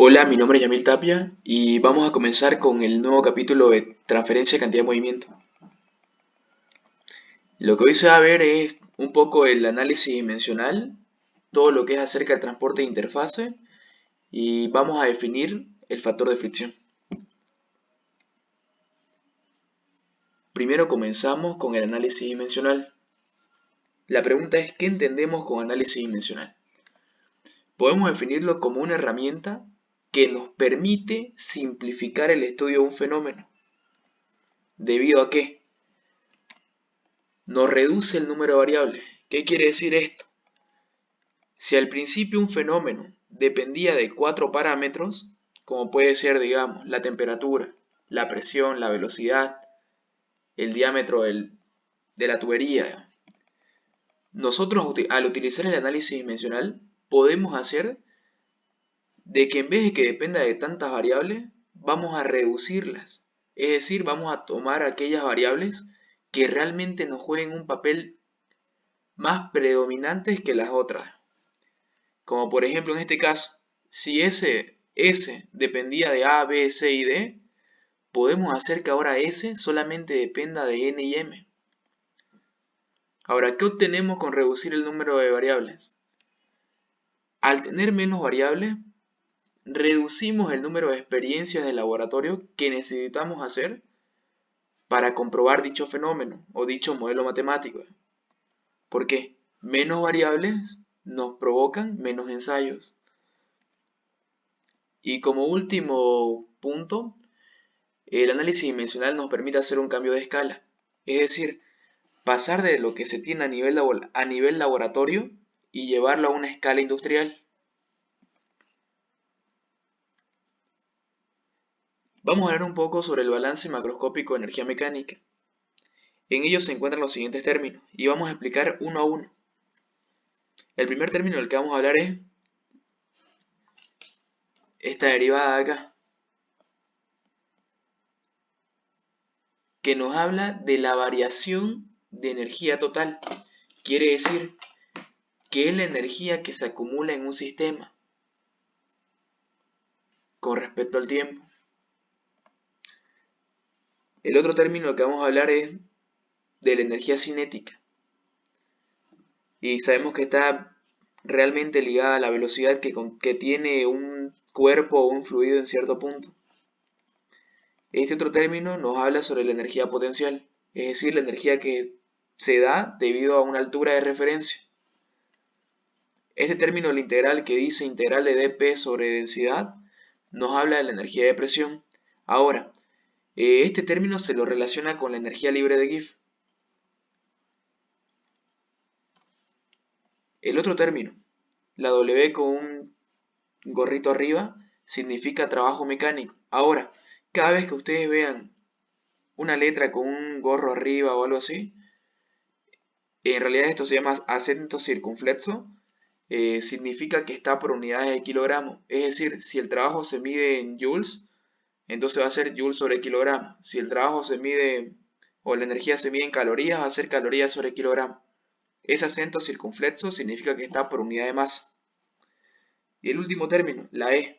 Hola, mi nombre es Yamil Tapia y vamos a comenzar con el nuevo capítulo de transferencia de cantidad de movimiento. Lo que hoy se va a ver es un poco el análisis dimensional, todo lo que es acerca del transporte de interfase y vamos a definir el factor de fricción. Primero comenzamos con el análisis dimensional. La pregunta es, ¿qué entendemos con análisis dimensional? Podemos definirlo como una herramienta que nos permite simplificar el estudio de un fenómeno. ¿Debido a qué? Nos reduce el número de variables. ¿Qué quiere decir esto? Si al principio un fenómeno dependía de 4 parámetros, como puede ser, digamos, la temperatura, la presión, la velocidad, el diámetro de la tubería, nosotros al utilizar el análisis dimensional podemos hacer de que en vez de que dependa de tantas variables, vamos a reducirlas. Es decir, vamos a tomar aquellas variables que realmente nos jueguen un papel más predominantes que las otras. Como por ejemplo en este caso, si ese S dependía de A, B, C y D, podemos hacer que ahora S solamente dependa de N y M. Ahora, ¿qué obtenemos con reducir el número de variables? Al tener menos variables, reducimos el número de experiencias de laboratorio que necesitamos hacer para comprobar dicho fenómeno o dicho modelo matemático. ¿Por qué? Menos variables nos provocan menos ensayos. Y como último punto, el análisis dimensional nos permite hacer un cambio de escala, es decir, pasar de lo que se tiene a nivel laboratorio y llevarlo a una escala industrial. Vamos a hablar un poco sobre el balance macroscópico de energía mecánica. En ello se encuentran los siguientes términos y vamos a explicar uno a uno. El primer término del que vamos a hablar es esta derivada de acá, que nos habla de la variación de energía total. Quiere decir que es la energía que se acumula en un sistema con respecto al tiempo. El otro término que vamos a hablar es de la energía cinética. Y sabemos que está realmente ligada a la velocidad que tiene un cuerpo o un fluido en cierto punto. Este otro término nos habla sobre la energía potencial, es decir, la energía que se da debido a una altura de referencia. Este término, el integral que dice integral de dp sobre densidad, nos habla de la energía de presión. Ahora, este término se lo relaciona con la energía libre de Gibbs. El otro término, la W con un gorrito arriba, significa trabajo mecánico. Ahora, cada vez que ustedes vean una letra con un gorro arriba o algo así, en realidad esto se llama acento circunflexo, significa que está por unidades de kilogramo. Es decir, si el trabajo se mide en joules, entonces va a ser joules sobre kilogramo. Si el trabajo se mide o la energía se mide en calorías, va a ser calorías sobre kilogramo. Ese acento circunflexo significa que está por unidad de masa. Y el último término, la E.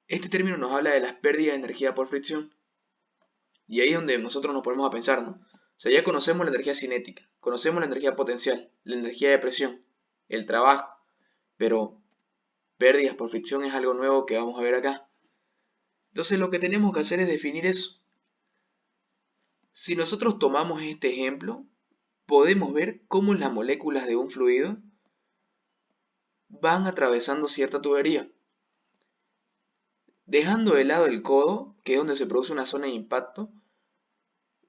Este término nos habla de las pérdidas de energía por fricción. Y ahí es donde nosotros nos ponemos a pensar, ¿no? O sea, ya conocemos la energía cinética, conocemos la energía potencial, la energía de presión, el trabajo, pero pérdidas por fricción es algo nuevo que vamos a ver acá. Entonces lo que tenemos que hacer es definir eso. Si nosotros tomamos este ejemplo, podemos ver cómo las moléculas de un fluido van atravesando cierta tubería. Dejando de lado el codo, que es donde se produce una zona de impacto,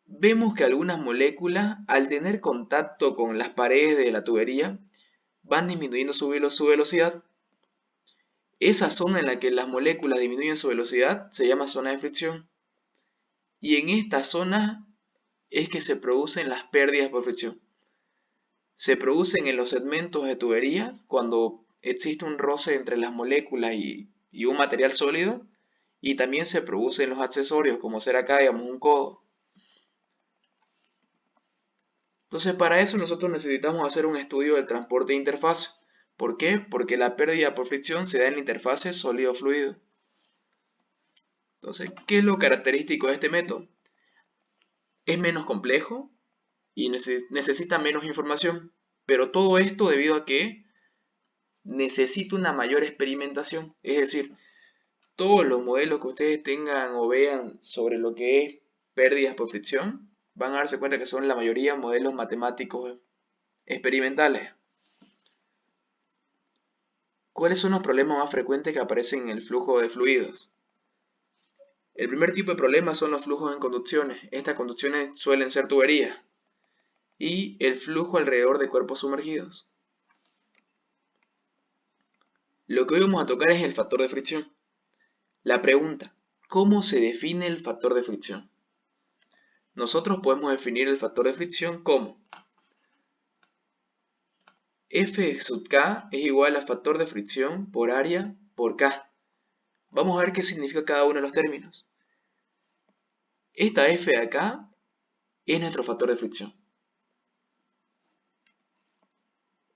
vemos que algunas moléculas, al tener contacto con las paredes de la tubería, van disminuyendo su velocidad. Esa zona en la que las moléculas disminuyen su velocidad se llama zona de fricción. Y en esta zona es que se producen las pérdidas por fricción. Se producen en los segmentos de tuberías cuando existe un roce entre las moléculas y un material sólido, y también se produce en los accesorios, como ser acá, digamos, un codo. Entonces, para eso nosotros necesitamos hacer un estudio del transporte de interfaz. ¿Por qué? Porque la pérdida por fricción se da en la interfase sólido-fluido. Entonces, ¿qué es lo característico de este método? Es menos complejo y necesita menos información, pero todo esto debido a que necesita una mayor experimentación. Es decir, todos los modelos que ustedes tengan o vean sobre lo que es pérdidas por fricción, van a darse cuenta que son la mayoría modelos matemáticos experimentales. ¿Cuáles son los problemas más frecuentes que aparecen en el flujo de fluidos? El primer tipo de problema son los flujos en conducciones. Estas conducciones suelen ser tuberías. Y el flujo alrededor de cuerpos sumergidos. Lo que hoy vamos a tocar es el factor de fricción. La pregunta, ¿cómo se define el factor de fricción? Nosotros podemos definir el factor de fricción como F sub K es igual a factor de fricción por área por K. Vamos a ver qué significa cada uno de los términos. Esta F de acá es nuestro factor de fricción.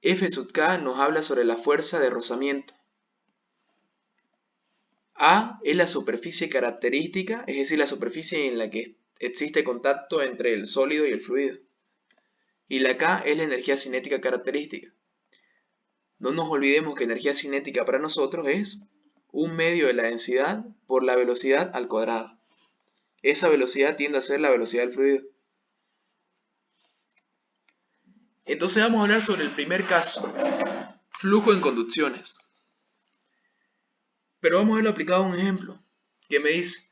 F sub K nos habla sobre la fuerza de rozamiento. A es la superficie característica, es decir, la superficie en la que existe contacto entre el sólido y el fluido. Y la K es la energía cinética característica. No nos olvidemos que energía cinética para nosotros es un medio de la densidad por la velocidad al cuadrado. Esa velocidad tiende a ser la velocidad del fluido. Entonces vamos a hablar sobre el primer caso, flujo en conducciones. Pero vamos a verlo aplicado a un ejemplo, que me dice,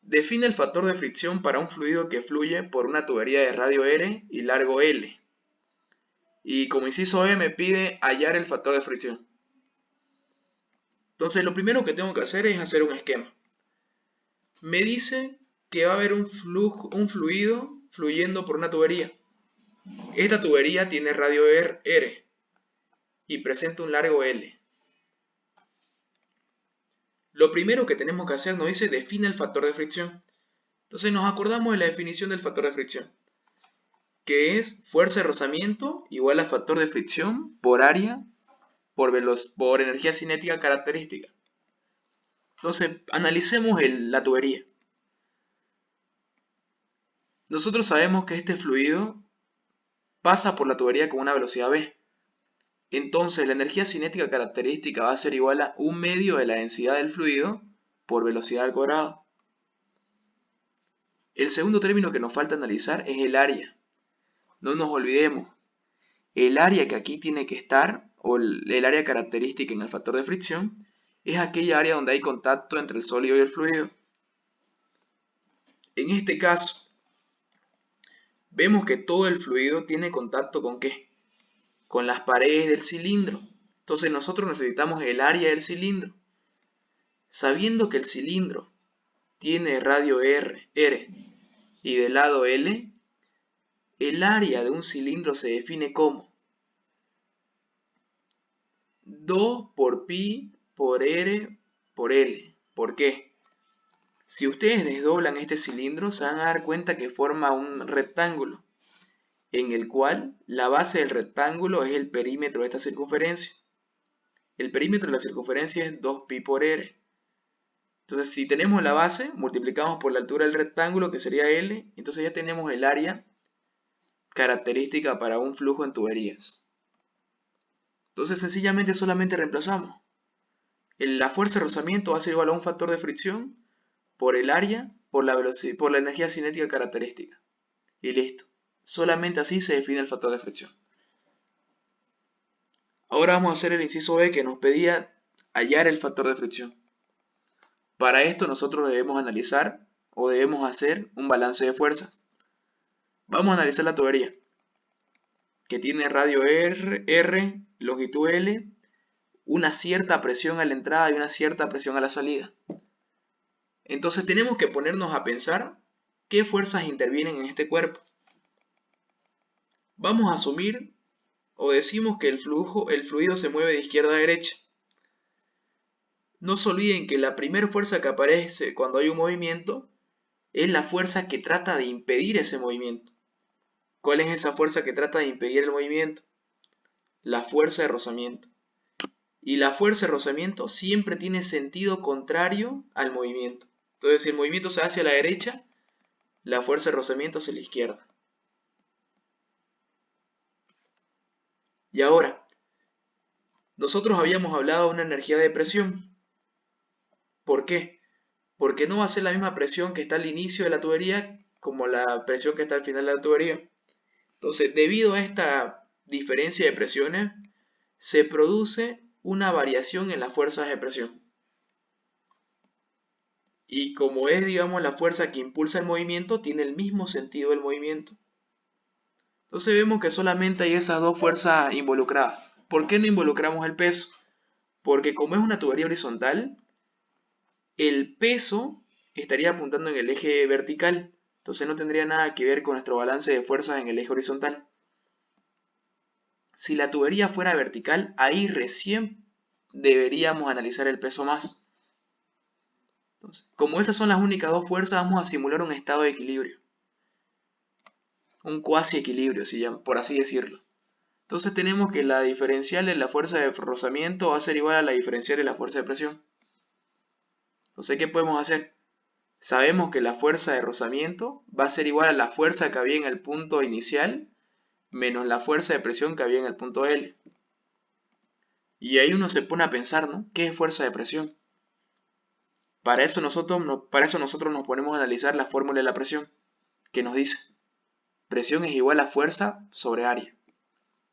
define el factor de fricción para un fluido que fluye por una tubería de radio R y largo L. Y como inciso E me pide hallar el factor de fricción. Entonces lo primero que tengo que hacer es hacer un esquema. Me dice que va a haber un fluido fluyendo por una tubería. Esta tubería tiene radio R y presenta un largo L. Lo primero que tenemos que hacer nos dice define el factor de fricción. Entonces nos acordamos de la definición del factor de fricción, que es fuerza de rozamiento igual a factor de fricción por área por energía cinética característica. Entonces analicemos la tubería. Nosotros sabemos que este fluido pasa por la tubería con una velocidad v. Entonces la energía cinética característica va a ser igual a 1/2 de la densidad del fluido por velocidad al cuadrado. El segundo término que nos falta analizar es el área. No nos olvidemos, el área que aquí tiene que estar, o el área característica en el factor de fricción, es aquella área donde hay contacto entre el sólido y el fluido. En este caso, vemos que todo el fluido tiene contacto ¿con qué? Con las paredes del cilindro. Entonces nosotros necesitamos el área del cilindro. Sabiendo que el cilindro tiene radio R y de lado L, el área de un cilindro se define como 2 por pi por R por L. ¿Por qué? Si ustedes desdoblan este cilindro se van a dar cuenta que forma un rectángulo, en el cual la base del rectángulo es el perímetro de esta circunferencia. El perímetro de la circunferencia es 2pi por R. Entonces si tenemos la base, multiplicamos por la altura del rectángulo, que sería L, entonces ya tenemos el área característica para un flujo en tuberías. Entonces sencillamente solamente reemplazamos. La fuerza de rozamiento va a ser igual a un factor de fricción por el área por la velocidad, por la energía cinética característica. Y listo. Solamente así se define el factor de fricción. Ahora vamos a hacer el inciso B que nos pedía hallar el factor de fricción. Para esto nosotros debemos analizar o debemos hacer un balance de fuerzas. Vamos a analizar la tubería, que tiene radio R, longitud L, una cierta presión a la entrada y una cierta presión a la salida. Entonces tenemos que ponernos a pensar qué fuerzas intervienen en este cuerpo. Vamos a asumir o decimos que el fluido se mueve de izquierda a derecha. No se olviden que la primera fuerza que aparece cuando hay un movimiento es la fuerza que trata de impedir ese movimiento. ¿Cuál es esa fuerza que trata de impedir el movimiento? La fuerza de rozamiento. Y la fuerza de rozamiento siempre tiene sentido contrario al movimiento. Entonces, si el movimiento se hace hacia la derecha, la fuerza de rozamiento hacia la izquierda. Y ahora, nosotros habíamos hablado de una energía de presión. ¿Por qué? Porque no va a ser la misma presión que está al inicio de la tubería como la presión que está al final de la tubería. Entonces, debido a esta diferencia de presiones, se produce una variación en las fuerzas de presión. Y como es, digamos, la fuerza que impulsa el movimiento, tiene el mismo sentido del movimiento. Entonces vemos que solamente hay esas dos fuerzas involucradas. ¿Por qué no involucramos el peso? Porque como es una tubería horizontal, el peso estaría apuntando en el eje vertical. Entonces no tendría nada que ver con nuestro balance de fuerzas en el eje horizontal. Si la tubería fuera vertical, ahí recién deberíamos analizar el peso más. Entonces, como esas son las únicas dos fuerzas, vamos a simular un estado de equilibrio. Un cuasi equilibrio, por así decirlo. Entonces tenemos que la diferencial de la fuerza de rozamiento va a ser igual a la diferencial de la fuerza de presión. Entonces, ¿qué podemos hacer? Sabemos que la fuerza de rozamiento va a ser igual a la fuerza que había en el punto inicial menos la fuerza de presión que había en el punto L. Y ahí uno se pone a pensar, ¿no? ¿Qué es fuerza de presión? Para eso nosotros nos ponemos a analizar la fórmula de la presión, que nos dice, presión es igual a fuerza sobre área.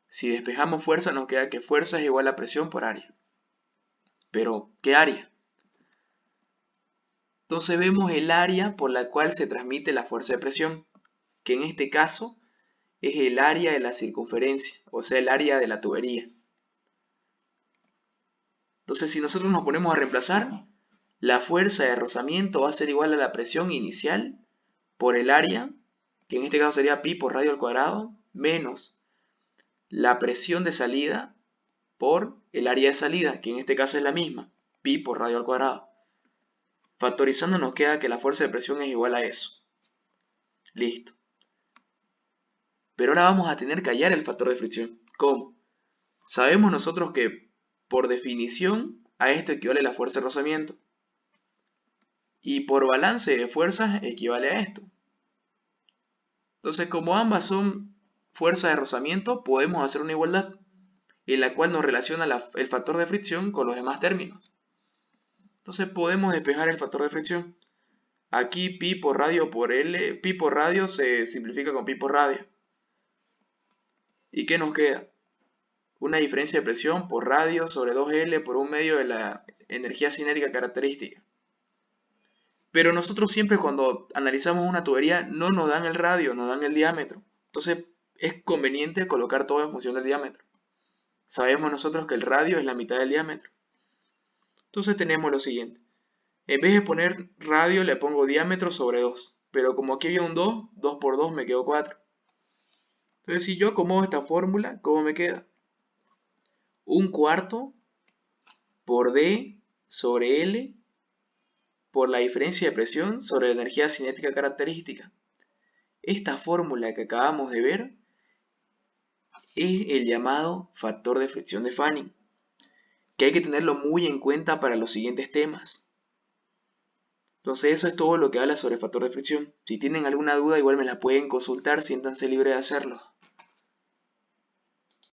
Si despejamos fuerza nos queda que fuerza es igual a presión por área. Pero, ¿qué área? Entonces vemos el área por la cual se transmite la fuerza de presión, que en este caso es el área de la circunferencia, o sea, el área de la tubería. Entonces, si nosotros nos ponemos a reemplazar, la fuerza de rozamiento va a ser igual a la presión inicial por el área, que en este caso sería pi por radio al cuadrado, menos la presión de salida por el área de salida, que en este caso es la misma, pi por radio al cuadrado. Factorizando nos queda que la fuerza de presión es igual a eso. Listo. Pero ahora vamos a tener que hallar el factor de fricción. ¿Cómo? Sabemos nosotros que, por definición, a esto equivale la fuerza de rozamiento. Y por balance de fuerzas equivale a esto. Entonces, como ambas son fuerzas de rozamiento, podemos hacer una igualdad, en la cual nos relaciona el factor de fricción con los demás términos. Entonces podemos despejar el factor de fricción. Aquí pi por radio por L, pi por radio se simplifica con pi por radio. ¿Y qué nos queda? Una diferencia de presión por radio sobre 2L por un medio de la energía cinética característica. Pero nosotros siempre cuando analizamos una tubería no nos dan el radio, nos dan el diámetro. Entonces es conveniente colocar todo en función del diámetro. Sabemos nosotros que el radio es la mitad del diámetro. Entonces tenemos lo siguiente. En vez de poner radio le pongo diámetro sobre 2. Pero como aquí había un 2, 2 por 2 me quedó 4. Entonces si yo acomodo esta fórmula, ¿cómo me queda? 1/4 por D sobre L por la diferencia de presión sobre la energía cinética característica. Esta fórmula que acabamos de ver es el llamado factor de fricción de Fanning, que hay que tenerlo muy en cuenta para los siguientes temas. Entonces eso es todo lo que habla sobre el factor de fricción. Si tienen alguna duda igual me la pueden consultar, siéntanse libres de hacerlo.